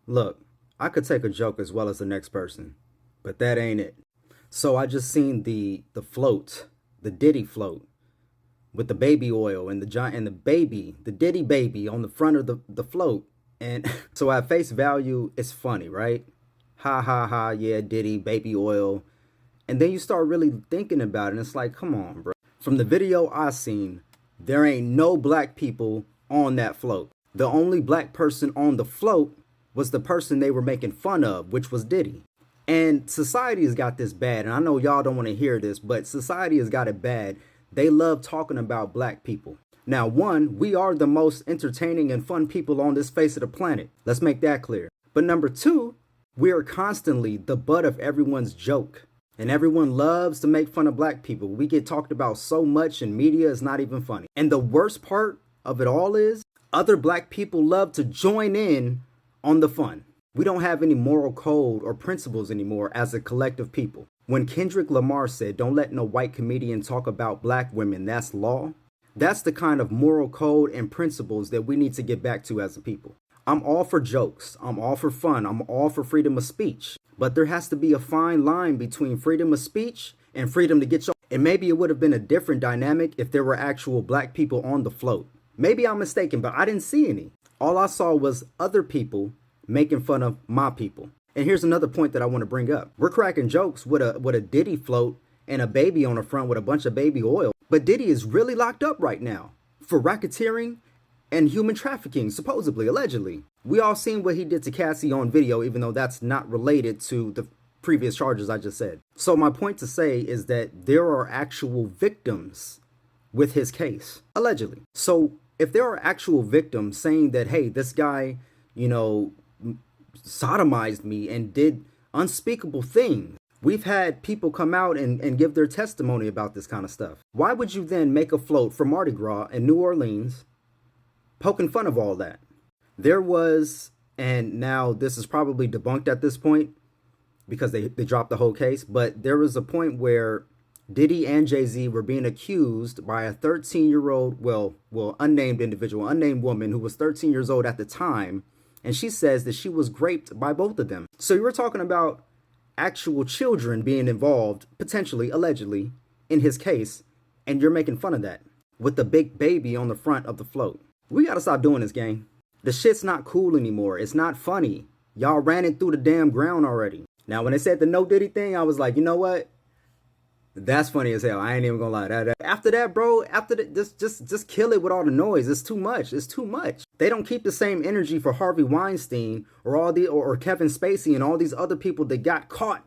Look, I could take a joke as well as the next person, but that ain't it. So I just seen the float, the Diddy float with the baby oil and the giant and the baby, the Diddy baby on the front of the float. And so at face value, it's funny, right? Ha ha ha, yeah, Diddy, baby oil. And then you start really thinking about it, and it's like, come on, bro. From the video I seen, there ain't no black people on that float. The only black person on the float was the person they were making fun of, which was Diddy. And society has got this bad, and I know y'all don't want to hear this, but society has got it bad. They love talking about black people. Now, one, we are the most entertaining and fun people on this face of the planet. Let's make that clear. But number two, we are constantly the butt of everyone's joke. And everyone loves to make fun of black people. We get talked about so much in media, it's not even funny. And the worst part of it all is other black people love to join in on the fun. We don't have any moral code or principles anymore as a collective people. When Kendrick Lamar said, "Don't let no white comedian talk about black women, that's law," that's the kind of moral code and principles that we need to get back to as a people. I'm all for jokes. I'm all for fun. I'm all for freedom of speech. But there has to be a fine line between freedom of speech and freedom to get your... And maybe it would have been a different dynamic if there were actual black people on the float. Maybe I'm mistaken, but I didn't see any. All I saw was other people making fun of my people. And here's another point that I want to bring up. We're cracking jokes with a Diddy float and a baby on the front with a bunch of baby oil. But Diddy is really locked up right now for racketeering and human trafficking, supposedly, allegedly. We all seen what he did to Cassie on video, even though that's not related to the previous charges I just said. So my point to say is that there are actual victims with his case, allegedly. So if there are actual victims saying that, hey, this guy, sodomized me and did unspeakable things, we've had people come out and give their testimony about this kind of stuff. Why would you then make a float for Mardi Gras in New Orleans poking fun of all that? There was, and now this is probably debunked at this point because they dropped the whole case, but there was a point where Diddy and Jay-Z were being accused by a 13-year-old, well, unnamed individual, unnamed woman who was 13 years old at the time, and she says that she was raped by both of them. So you were talking about actual children being involved, potentially, allegedly, in his case, and you're making fun of that with the big baby on the front of the float. We gotta stop doing this, gang. The shit's not cool anymore. It's not funny. Y'all ran it through the damn ground already. Now, when they said the no Diddy thing, I was like, you know what? That's funny as hell. I ain't even gonna lie. After that, bro, just kill it with all the noise. It's too much. It's too much. They don't keep the same energy for Harvey Weinstein or Kevin Spacey and all these other people that got caught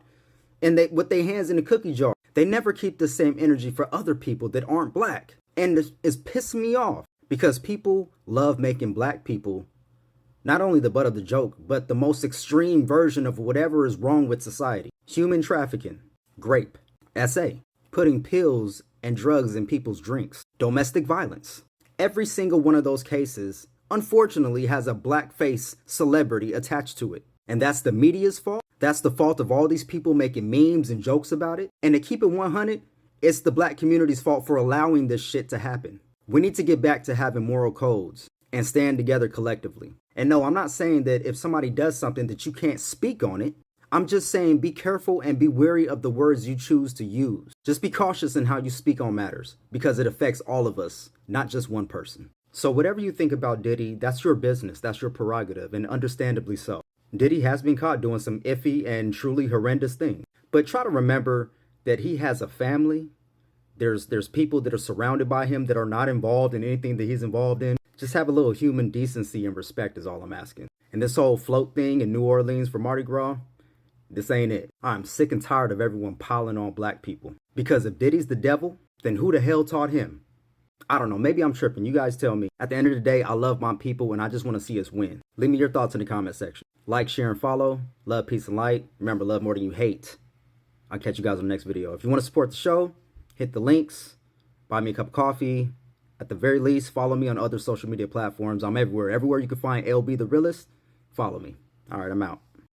and with their hands in the cookie jar. They never keep the same energy for other people that aren't black. And it's pissing me off because people love making black people not only the butt of the joke, but the most extreme version of whatever is wrong with society. Human trafficking, grape, SA, putting pills and drugs in people's drinks, domestic violence. Every single one of those cases, unfortunately, has a blackface celebrity attached to it. And that's the media's fault. That's the fault of all these people making memes and jokes about it. And to keep it 100, it's the black community's fault for allowing this shit to happen. We need to get back to having moral codes and stand together collectively. And no, I'm not saying that if somebody does something that you can't speak on it. I'm just saying be careful and be wary of the words you choose to use. Just be cautious in how you speak on matters because it affects all of us, not just one person. So whatever you think about Diddy, that's your business, that's your prerogative, and understandably so. Diddy has been caught doing some iffy and truly horrendous things. But try to remember that he has a family. There's people that are surrounded by him that are not involved in anything that he's involved in. Just have a little human decency and respect is all I'm asking. And this whole float thing in New Orleans for Mardi Gras, this ain't it. I'm sick and tired of everyone piling on black people. Because if Diddy's the devil, then who the hell taught him? I don't know. Maybe I'm tripping. You guys tell me. At the end of the day, I love my people and I just want to see us win. Leave me your thoughts in the comment section. Like, share, and follow. Love, peace, and light. Remember, love more than you hate. I'll catch you guys on the next video. If you want to support the show, hit the links. Buy me a cup of coffee. At the very least, follow me on other social media platforms. I'm everywhere. Everywhere you can find LB the Realist, follow me. All right, I'm out.